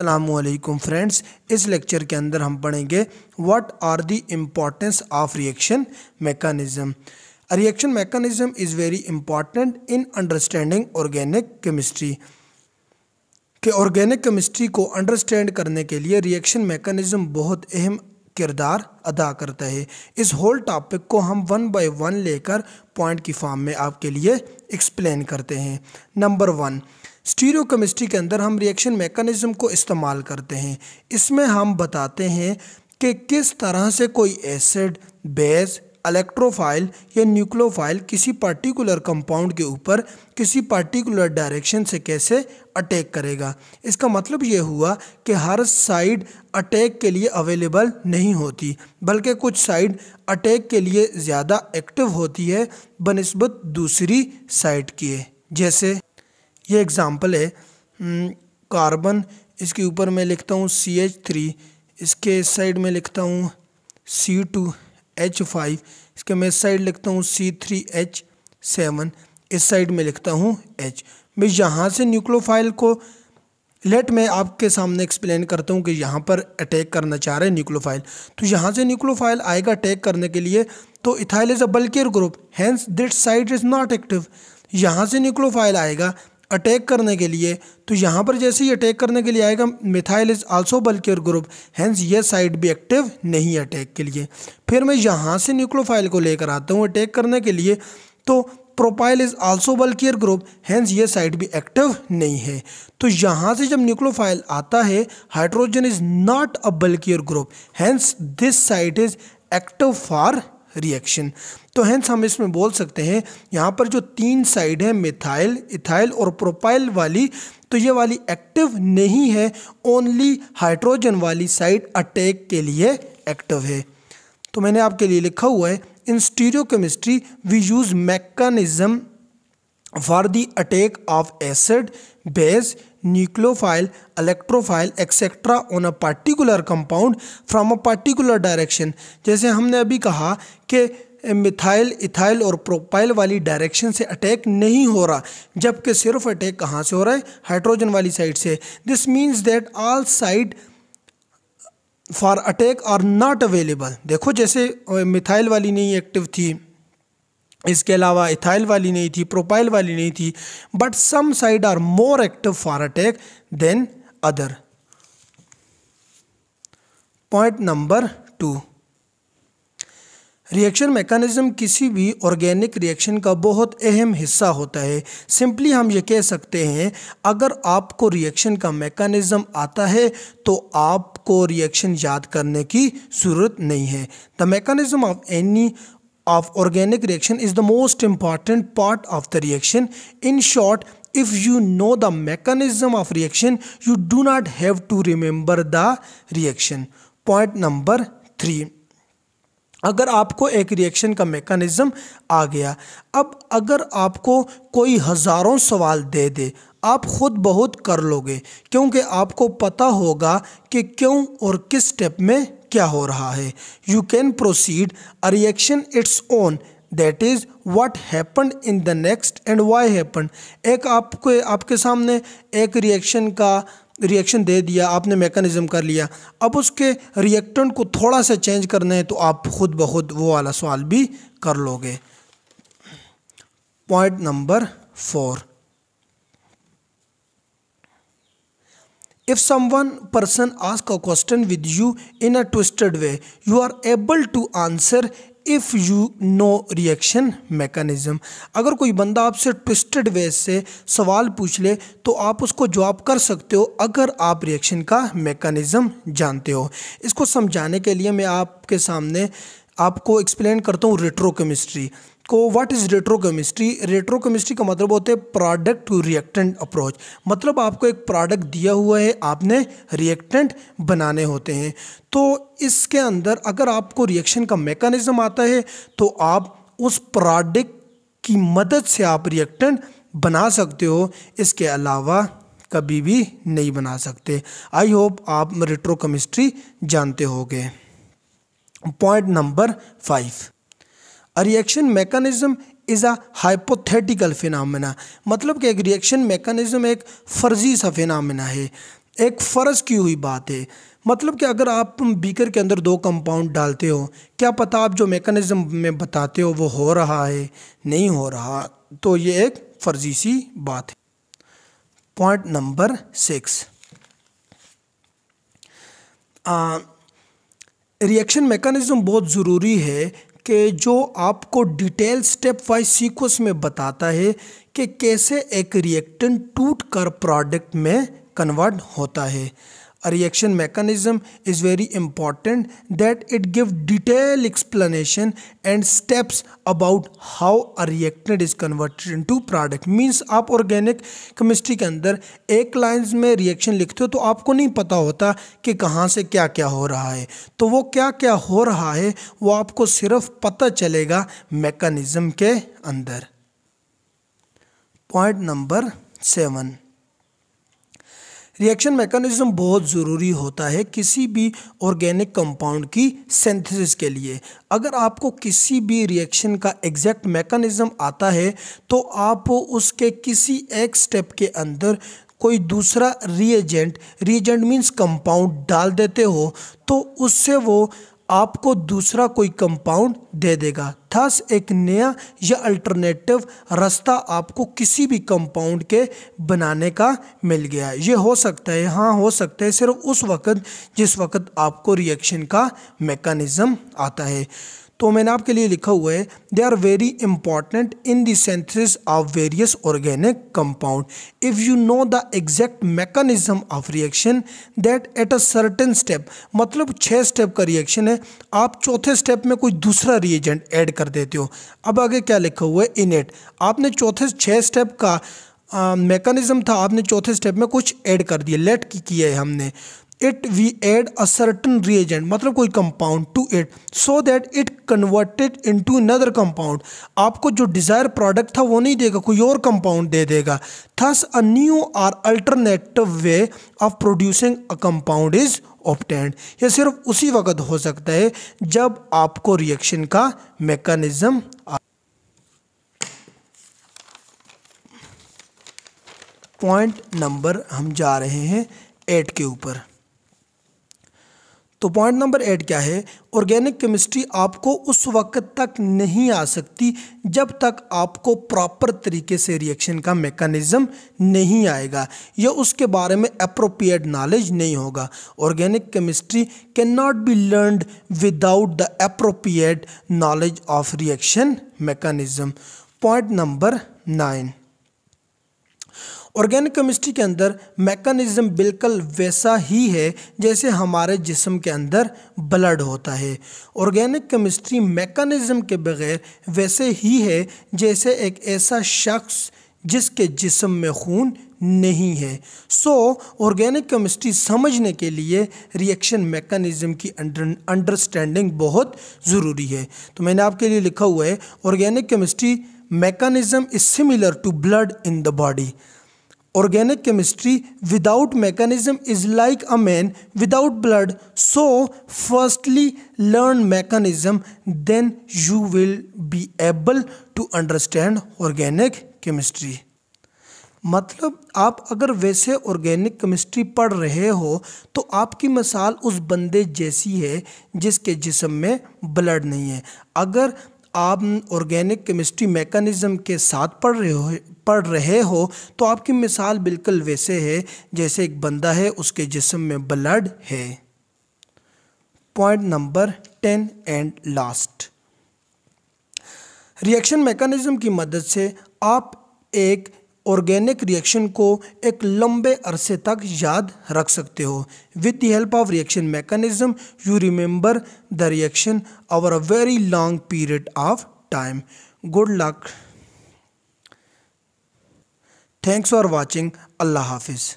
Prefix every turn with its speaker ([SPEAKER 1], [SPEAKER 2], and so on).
[SPEAKER 1] अस्सलामुअलैकुम फ्रेंड्स, इस लेक्चर के अंदर हम पढ़ेंगे what are the importance of reaction mechanism. Reaction mechanism is very important in understanding organic chemistry. कि ऑर्गेनिक केमिस्ट्री को अंडरस्टैंड करने के लिए रिएक्शन मैकेनिज्म बहुत अहम किरदार अदा करता है। इस होल टॉपिक को हम वन बाय वन लेकर पॉइंट की फॉर्म में आपके लिए एक्सप्लेन करते हैं। नंबर 1, स्टीरियोकेमिस्ट्री के अंदर हम रिएक्शन मैकेनिज्म को इस्तेमाल करते हैं। इसमें हम बताते हैं कि किस तरह से कोई एसिड, बेस, इलेक्ट्रोफाइल या न्यूक्लियोफाइल किसी पर्टिकुलर कंपाउंड के ऊपर किसी पर्टिकुलर डायरेक्शन से कैसे अटैक करेगा। इसका मतलब ये हुआ कि हर साइड अटैक के लिए अवेलेबल नहीं होती, बल्कि कुछ साइड अटैक के लिए ज़्यादा एक्टिव होती है बनिस्बत दूसरी साइड की। जैसे ये एग्ज़ाम्पल है कार्बन, इसके ऊपर मैं लिखता हूँ CH3, इसके इस साइड में लिखता हूँ C2H5, इसके मैं इस साइड लिखता हूँ C3H7, इस साइड में लिखता हूँ H। मैं यहाँ से न्यूक्लियोफाइल को मैं आपके सामने एक्सप्लेन करता हूँ कि यहाँ पर अटैक करना चाह रहे हैं न्यूक्लियोफाइल। तो यहाँ से न्यूक्लियोफाइल आएगा अटैक करने के लिए, तो ethyl is a bulkier group, hence this side is not active. यहाँ से न्यूक्लियोफाइल आएगा अटैक करने के लिए, तो यहाँ पर जैसे ही अटैक करने के लिए आएगा methyl is also bulkier group, hence ये साइड भी एक्टिव नहीं अटैक के लिए। फिर मैं यहाँ से न्यूक्लियोफाइल को लेकर आता हूँ अटैक करने के लिए, तो propyl is also bulkier group, hence ये साइड भी एक्टिव नहीं है। तो यहाँ से जब न्यूक्लियोफाइल आता है, hydrogen is not a bulkier group, hence this side is active for reaction. तो हैंस हम इसमें बोल सकते हैं यहाँ पर जो तीन साइड है मिथाइल, इथाइल और प्रोपाइल वाली, तो ये वाली एक्टिव नहीं है, ओनली हाइड्रोजन वाली साइड अटैक के लिए एक्टिव है। तो मैंने आपके लिए लिखा हुआ है in stereochemistry we use mechanism for the attack of acid, base, nucleophile, electrophile etcetera on a particular compound from a particular direction. जैसे हमने अभी कहा कि मिथाइल, इथाइल और प्रोपाइल वाली डायरेक्शन से अटैक नहीं हो रहा, जबकि सिर्फ अटैक कहाँ से हो रहा है, हाइड्रोजन वाली साइड से। This means that all side for attack are not available. देखो जैसे मिथाइल वाली नहीं एक्टिव थी, इसके अलावा इथाइल वाली नहीं थी, प्रोपाइल वाली नहीं थी, but some side are more active for attack than other. Point number 2, reaction mechanism किसी भी ऑर्गेनिक रिएक्शन का बहुत अहम हिस्सा होता है। सिंपली हम ये कह सकते हैं अगर आपको रिएक्शन का मैकेनिज्म आता है तो आपको रिएक्शन याद करने की ज़रूरत नहीं है। The mechanism of any of organic reaction is the most important part of the reaction. In short, if you know the mechanism of reaction, you do not have to remember the reaction. Point number 3, अगर आपको एक reaction का mechanism आ गया, अब अगर आपको कोई हज़ारों सवाल दे दे, आप खुद बहुत कर लोगे, क्योंकि आपको पता होगा कि क्यों और किस स्टेप में क्या हो रहा है। You can proceed a reaction its own, that is what happened in the next and why happened. एक आपके सामने एक रिएक्शन दे दिया, आपने मैकेनिज्म कर लिया, अब उसके रिएक्टेंट को थोड़ा सा चेंज करना है तो आप खुद ब खुद वो वाला सवाल भी कर लोगे। Point number 4, if someone person ask a question with you in a twisted way, you are able to answer if you know reaction mechanism. अगर कोई बंदा आपसे ट्विस्टेड वे से सवाल पूछ ले तो आप उसको जवाब कर सकते हो अगर आप रिएक्शन का मैकेनिज्म जानते हो। इसको समझाने के लिए मैं आपके सामने आपको एक्सप्लेन करता हूँ रेट्रोकेमिस्ट्री को। What is रेट्रोकेमिस्ट्री? रेट्रोकेमिस्ट्री का मतलब होता है प्रोडक्ट टू रिएक्टेंट अप्रोच। मतलब आपको एक प्रोडक्ट दिया हुआ है, आपने रिएक्टेंट बनाने होते हैं। तो इसके अंदर अगर आपको रिएक्शन का मैकेनिज्म आता है तो आप उस प्रोडक्ट की मदद से आप रिएक्टेंट बना सकते हो, इसके अलावा कभी भी नहीं बना सकते। आई होप आप रेट्रोकेमिस्ट्री जानते होंगे। Point number 5, a reaction mechanism is a hypothetical phenomena. मतलब कि एक रिएक्शन मैकेनिज्म एक फर्जी सा फिनोमेना है। एक फ़र्ज की हुई बात है। मतलब कि अगर आप बीकर के अंदर दो कंपाउंड डालते हो, क्या पता आप जो मैकेनिज्म में बताते हो वो हो रहा है, नहीं हो रहा, तो ये एक फर्जी सी बात है। पॉइंट नंबर 6, रिएक्शन मैकेनिज्म बहुत ज़रूरी है कि जो आपको डिटेल स्टेप वाइज सीक्वेंस में बताता है कि कैसे एक रिएक्टेंट टूट कर प्रोडक्ट में कन्वर्ट होता है। A reaction mechanism is very important that it gives detailed explanation and steps about how a reactant is converted into product. Means आप ऑर्गेनिक केमिस्ट्री के अंदर एक लाइंस में रिएक्शन लिखते हो तो आपको नहीं पता होता कि कहाँ से क्या क्या हो रहा है, तो वो क्या क्या हो रहा है वो आपको सिर्फ पता चलेगा मैकेनिज्म के अंदर। पॉइंट नंबर 7, रिएक्शन मैकेनिज्म बहुत ज़रूरी होता है किसी भी ऑर्गेनिक कंपाउंड की सिंथेसिस के लिए। अगर आपको किसी भी रिएक्शन का एग्जैक्ट मैकेनिज्म आता है तो आप उसके किसी एक स्टेप के अंदर कोई दूसरा रिएजेंट मीन्स कंपाउंड डाल देते हो तो उससे वो आपको दूसरा कोई कंपाउंड दे देगा। थस एक नया या अल्टरनेटिव रास्ता आपको किसी भी कंपाउंड के बनाने का मिल गया। ये हो सकता है, हाँ हो सकता है, सिर्फ उस वक्त जिस वक्त आपको रिएक्शन का मैकेनिज्म आता है। तो मैंने आपके लिए लिखा हुआ है they are very important in the synthesis of various organic compound if you know the exact mechanism of reaction that at a certain step. मतलब 6 स्टेप का रिएक्शन है, आप चौथे स्टेप में कोई दूसरा रिएजेंट ऐड कर देते हो। अब आगे क्या लिखा हुआ है, इनेट, आपने चौथे 6 स्टेप का मैकेनिज्म था, आपने चौथे स्टेप में कुछ ऐड कर दिया, लेट की किया है हमने। It we add a certain reagent मतलब कोई compound to it so that it converted into another compound. आपको जो डिज़ायर प्रोडक्ट था वो नहीं देगा, कोई और कंपाउंड दे देगा। थस अ न्यू और alternative way of producing a compound is obtained. यह सिर्फ उसी वक्त हो सकता है जब आपको रिएक्शन का मैकेनिज्म। पॉइंट नंबर हम जा रहे हैं 8 के ऊपर। तो पॉइंट नंबर 8 क्या है, ऑर्गेनिक केमिस्ट्री आपको उस वक्त तक नहीं आ सकती जब तक आपको प्रॉपर तरीके से रिएक्शन का मैकेनिज्म नहीं आएगा या उसके बारे में अप्रोप्रिएट नॉलेज नहीं होगा। Organic chemistry can not be learned without the appropriate knowledge of reaction mechanism. Point number 9, organic chemistry के अंदर मैकेनिज्म बिल्कुल वैसा ही है जैसे हमारे जिस्म के अंदर ब्लड होता है। ऑर्गेनिक केमिस्ट्री मैकेनिज्म के बगैर वैसे ही है जैसे एक ऐसा शख्स जिसके जिस्म में खून नहीं है। सो ऑर्गेनिक केमिस्ट्री समझने के लिए रिएक्शन मैकेनिज्म की अंडरस्टैंडिंग बहुत ज़रूरी है। तो मैंने आपके लिए लिखा हुआ है organic chemistry mechanism is similar to blood in the body. Organic chemistry without mechanism is like a man without blood. So firstly learn mechanism, then you will be able to understand organic chemistry. मतलब आप अगर वैसे organic chemistry पढ़ रहे हो तो आपकी मिसाल उस बंदे जैसी है जिसके जिस्म में ब्लड नहीं है। अगर आप ऑर्गेनिक केमिस्ट्री मैकेनिज्म के साथ पढ़ रहे हो तो आपकी मिसाल बिल्कुल वैसे है जैसे एक बंदा है उसके जिस्म में ब्लड है। Point number 10 and last, reaction mechanism की मदद से आप एक ऑर्गेनिक रिएक्शन को एक लंबे अरसे तक याद रख सकते हो। With the help of reaction mechanism you remember the reaction over a very long period of time. Good luck, thanks for watching, अल्लाह हाफिज़।